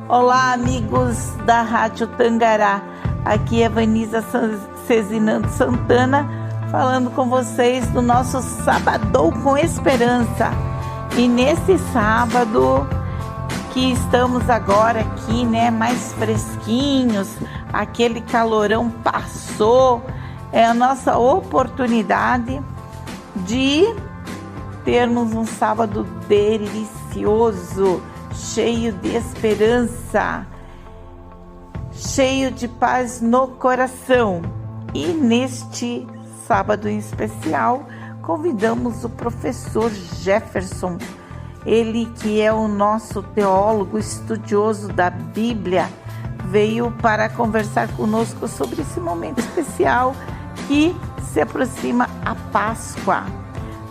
Olá, amigos da Rádio Tangará. Aqui é Vanisa Cezinando Santana, falando com vocês do nosso Sabadão com Esperança. E nesse sábado que estamos agora aqui, mais fresquinhos, aquele calorão passou, é a nossa oportunidade de termos um sábado delicioso, cheio de esperança, cheio de paz no coração. E neste sábado em especial, convidamos o professor Jefferson, ele que é o nosso teólogo estudioso da Bíblia, veio para conversar conosco sobre esse momento especial que se aproxima a Páscoa,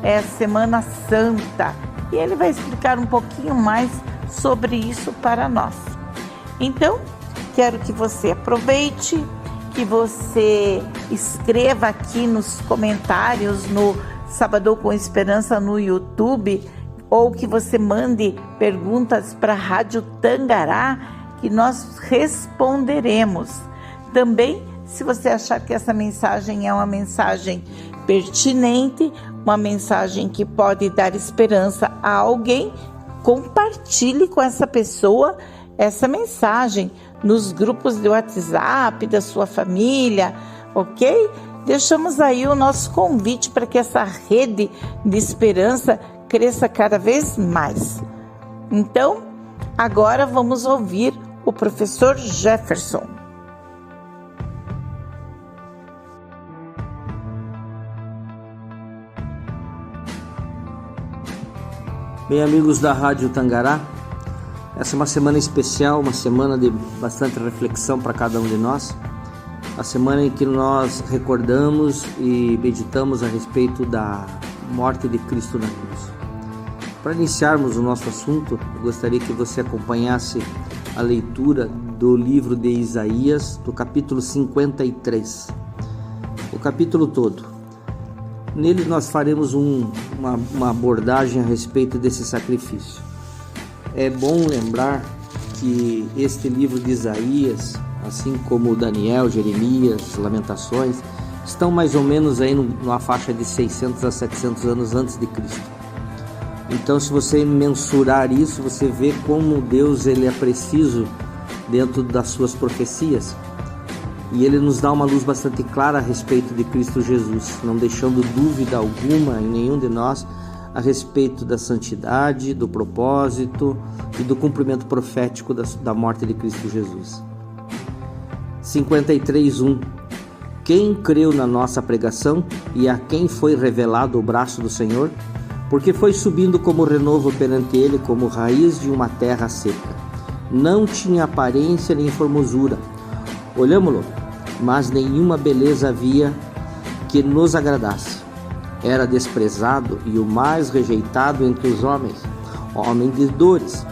é a Semana Santa, e ele vai explicar um pouquinho mais sobre isso para nós. Então, quero que você aproveite, que você escreva aqui nos comentários no Sabadão com Esperança no YouTube, ou que você mande perguntas para a Rádio Tangará, que nós responderemos. Também, se você achar que essa mensagem é uma mensagem pertinente, uma mensagem que pode dar esperança a alguém, compartilhe com essa pessoa essa mensagem nos grupos de WhatsApp da sua família, ok? Deixamos aí o nosso convite para que essa rede de esperança cresça cada vez mais. Então, agora vamos ouvir o professor Jefferson. Bem, amigos da Rádio Tangará, essa é uma semana especial, uma semana de bastante reflexão para cada um de nós. A semana em que nós recordamos e meditamos a respeito da morte de Cristo na cruz. Para iniciarmos o nosso assunto, eu gostaria que você acompanhasse a leitura do livro de Isaías, do capítulo 53, o capítulo todo. Nele nós faremos uma abordagem a respeito desse sacrifício. É bom lembrar que este livro de Isaías, assim como Daniel, Jeremias, Lamentações, estão mais ou menos aí numa faixa de 600 a 700 anos antes de Cristo. Então, se você mensurar isso, você vê como Deus ele é preciso dentro das suas profecias. E ele nos dá uma luz bastante clara a respeito de Cristo Jesus, não deixando dúvida alguma em nenhum de nós a respeito da santidade, do propósito e do cumprimento profético da morte de Cristo Jesus. 53:1. Quem creu na nossa pregação e a quem foi revelado o braço do Senhor? Porque foi subindo como renovo perante ele, como raiz de uma terra seca. Não tinha aparência nem formosura. Olhámo-lo, mas nenhuma beleza havia que nos agradasse. Era desprezado e o mais rejeitado entre os homens, homem de dores,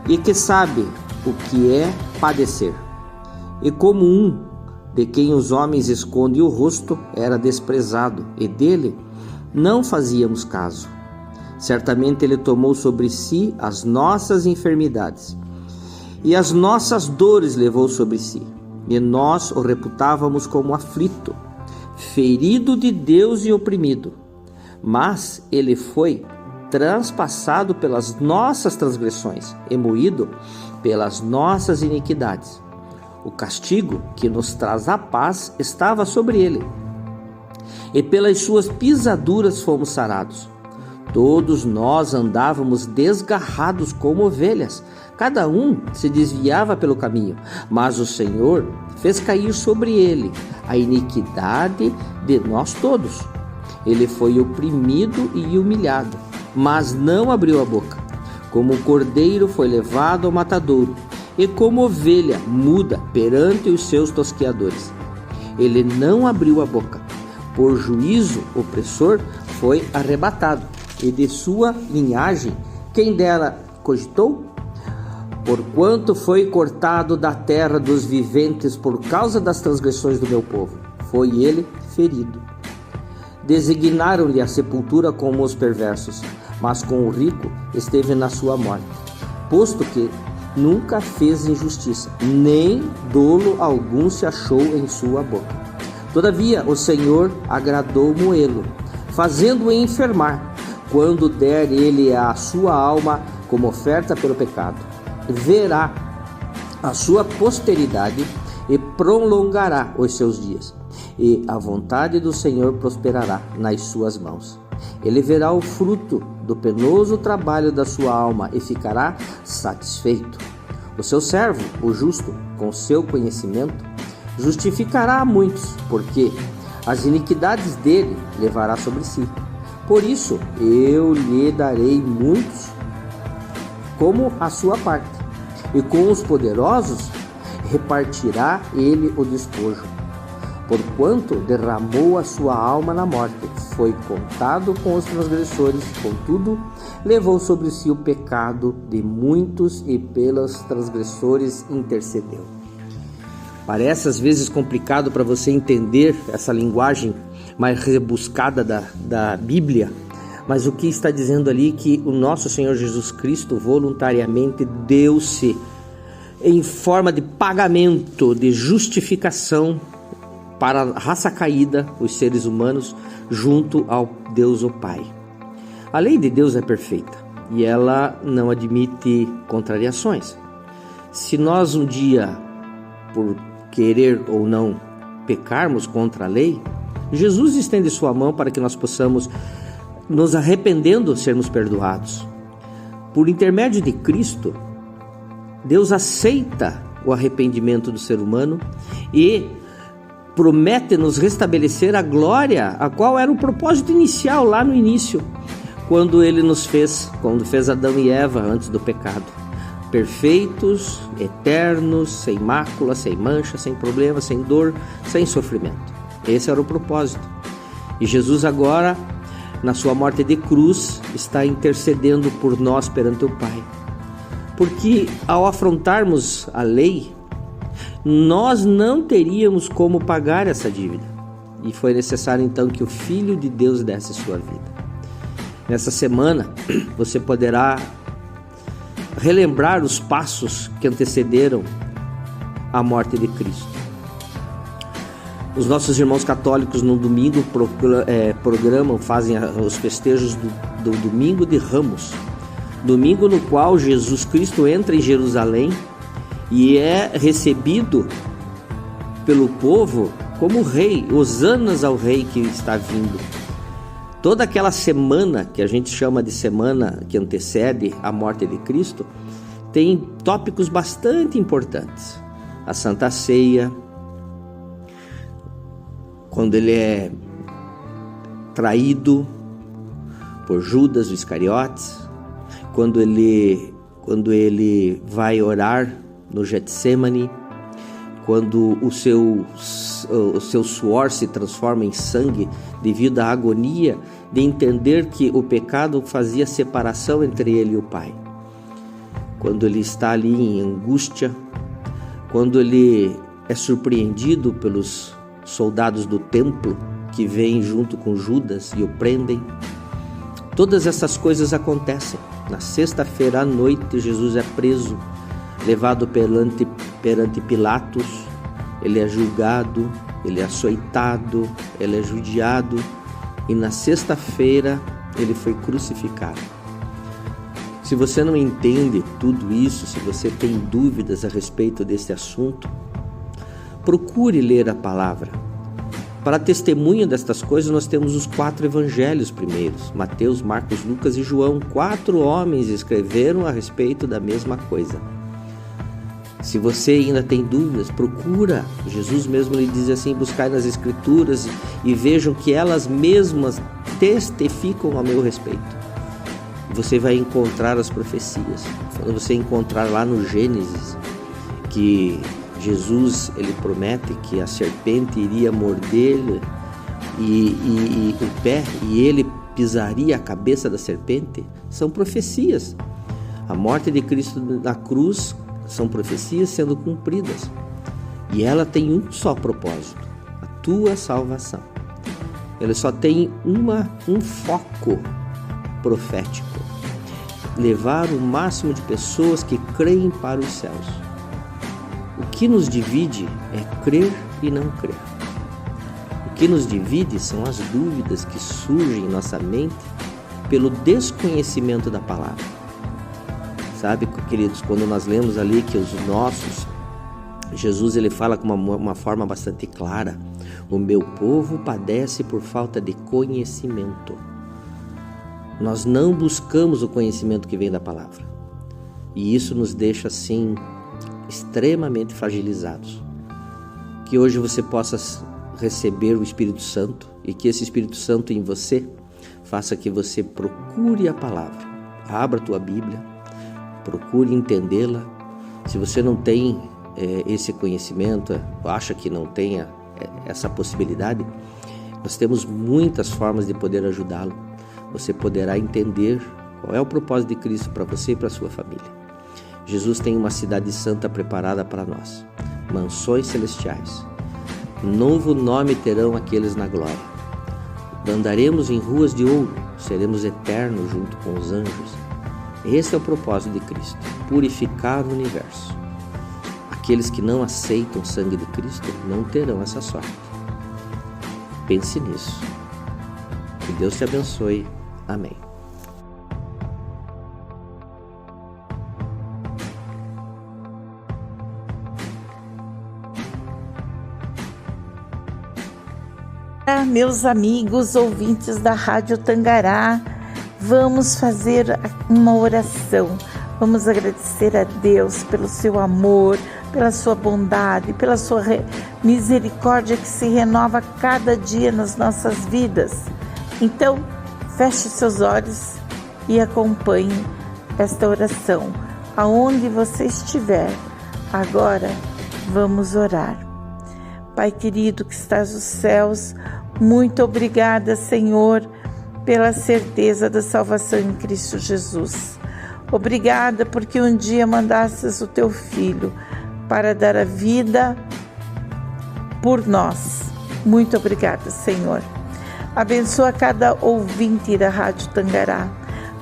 e que sabe o que é padecer. E como um de quem os homens escondem o rosto, era desprezado, e dele não fazíamos caso. Certamente ele tomou sobre si as nossas enfermidades, e as nossas dores levou sobre si. E nós o reputávamos como aflito, ferido de Deus e oprimido. Mas ele foi transpassado pelas nossas transgressões e moído pelas nossas iniquidades. O castigo que nos traz a paz estava sobre ele, e pelas suas pisaduras fomos sarados. Todos nós andávamos desgarrados como ovelhas, cada um se desviava pelo caminho, mas o Senhor fez cair sobre ele a iniquidade de nós todos. Ele foi oprimido e humilhado, mas não abriu a boca. Como o cordeiro foi levado ao matadouro, e como ovelha muda perante os seus tosqueadores. Ele não abriu a boca. Por juízo opressor foi arrebatado, e de sua linhagem quem dela cogitou? Porquanto foi cortado da terra dos viventes por causa das transgressões do meu povo, foi ele ferido. Designaram-lhe a sepultura como os perversos, mas com o rico esteve na sua morte, posto que nunca fez injustiça, nem dolo algum se achou em sua boca. Todavia o Senhor agradou moê-lo, fazendo-o enfermar, quando der ele a sua alma como oferta pelo pecado. Verá a sua posteridade e prolongará os seus dias, e a vontade do Senhor prosperará nas suas mãos. Ele verá o fruto do penoso trabalho da sua alma e ficará satisfeito. O seu servo, o justo, com seu conhecimento, justificará a muitos, porque as iniquidades dele levará sobre si. Por isso eu lhe darei muitos como a sua parte, e com os poderosos repartirá ele o despojo. Porquanto derramou a sua alma na morte, foi contado com os transgressores, contudo levou sobre si o pecado de muitos e pelos transgressores intercedeu. Parece às vezes complicado para você entender essa linguagem mais rebuscada da Bíblia, mas o que está dizendo ali é que o nosso Senhor Jesus Cristo voluntariamente deu-se em forma de pagamento, de justificação para a raça caída, os seres humanos, junto ao Deus o Pai. A lei de Deus é perfeita e ela não admite contrariações. Se nós um dia, por querer ou não, pecarmos contra a lei, Jesus estende sua mão para que nós possamos, nos arrependendo, sermos perdoados. Por intermédio de Cristo, Deus aceita o arrependimento do ser humano e promete nos restabelecer a glória, a qual era o propósito inicial lá no início, quando ele nos fez, quando fez Adão e Eva antes do pecado. Perfeitos, eternos, sem mácula, sem mancha, sem problema, sem dor, sem sofrimento. Esse era o propósito. E Jesus agora, na sua morte de cruz, está intercedendo por nós perante o Pai. Porque ao afrontarmos a lei, nós não teríamos como pagar essa dívida. E foi necessário então que o Filho de Deus desse sua vida. Nessa semana, você poderá relembrar os passos que antecederam a morte de Cristo. Os nossos irmãos católicos no domingo fazem os festejos do Domingo de Ramos, domingo no qual Jesus Cristo entra em Jerusalém e é recebido pelo povo como rei, hosanas ao rei que está vindo. Toda aquela semana que a gente chama de semana que antecede a morte de Cristo tem tópicos bastante importantes. A Santa Ceia, quando ele é traído por Judas o Iscariotes, quando ele vai orar no Getsemane, quando o seu suor se transforma em sangue devido à agonia de entender que o pecado fazia separação entre ele e o Pai. Quando ele está ali em angústia, quando ele é surpreendido pelos soldados do templo que vêm junto com Judas e o prendem. Todas essas coisas acontecem. Na sexta-feira à noite, Jesus é preso, levado perante Pilatos, ele é julgado, ele é açoitado, ele é judiado e na sexta-feira ele foi crucificado. Se você não entende tudo isso, se você tem dúvidas a respeito desse assunto, procure ler a palavra. Para testemunho destas coisas, nós temos os 4 evangelhos primeiros, Mateus, Marcos, Lucas e João. 4 homens escreveram a respeito da mesma coisa. Se você ainda tem dúvidas, procura. Jesus mesmo lhe diz assim: buscai nas Escrituras e vejam que elas mesmas testificam a meu respeito. Você vai encontrar as profecias. Quando você encontrar lá no Gênesis que Jesus ele promete que a serpente iria morder-lhe e o pé, e ele pisaria a cabeça da serpente, são profecias. A morte de Cristo na cruz são profecias sendo cumpridas. E ela tem um só propósito: a tua salvação. Ela só tem um foco profético. levar o máximo de pessoas que creem para os céus. O que nos divide é crer e não crer. O que nos divide são as dúvidas que surgem em nossa mente pelo desconhecimento da palavra. Sabe, queridos, quando nós lemos ali que os nossos, Jesus ele fala com uma forma bastante clara: o meu povo padece por falta de conhecimento. Nós não buscamos o conhecimento que vem da palavra. E isso nos deixa assim extremamente fragilizados. Que hoje você possa receber o Espírito Santo e que esse Espírito Santo em você faça que você procure a palavra. Abra a tua Bíblia, procure entendê-la. Se você não tem esse conhecimento, acha que não tenha essa possibilidade, nós temos muitas formas de poder ajudá-lo. Você poderá entender qual é o propósito de Cristo para você e para a sua família. Jesus tem uma cidade santa preparada para nós, mansões celestiais. Novo nome terão aqueles na glória. Andaremos em ruas de ouro, seremos eternos junto com os anjos. Esse é o propósito de Cristo, purificar o universo. Aqueles que não aceitam o sangue de Cristo não terão essa sorte. Pense nisso. Que Deus te abençoe. Amém. Meus amigos ouvintes da Rádio Tangará, vamos fazer uma oração. Vamos agradecer a Deus pelo seu amor, pela sua bondade, pela sua misericórdia que se renova cada dia nas nossas vidas. Então, feche seus olhos e acompanhe esta oração. Aonde você estiver, agora vamos orar. Pai querido que estás nos céus, muito obrigada, Senhor, pela certeza da salvação em Cristo Jesus. Obrigada porque um dia mandastes o teu Filho para dar a vida por nós. Muito obrigada, Senhor. Abençoa cada ouvinte da Rádio Tangará,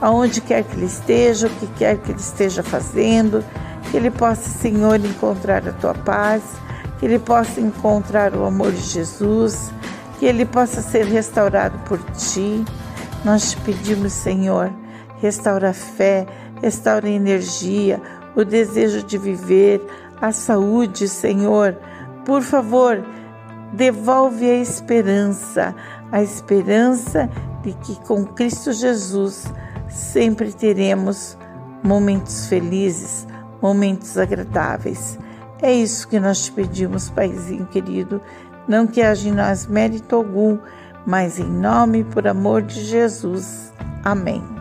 aonde quer que ele esteja, o que quer que ele esteja fazendo, que ele possa, Senhor, encontrar a tua paz, que ele possa encontrar o amor de Jesus, que ele possa ser restaurado por ti. Nós te pedimos, Senhor, restaura a fé, restaura a energia, o desejo de viver, a saúde, Senhor. Por favor, devolve a esperança de que com Cristo Jesus sempre teremos momentos felizes, momentos agradáveis. É isso que nós te pedimos, Paizinho querido. Não que haja em nós mérito algum, mas em nome e por amor de Jesus. Amém.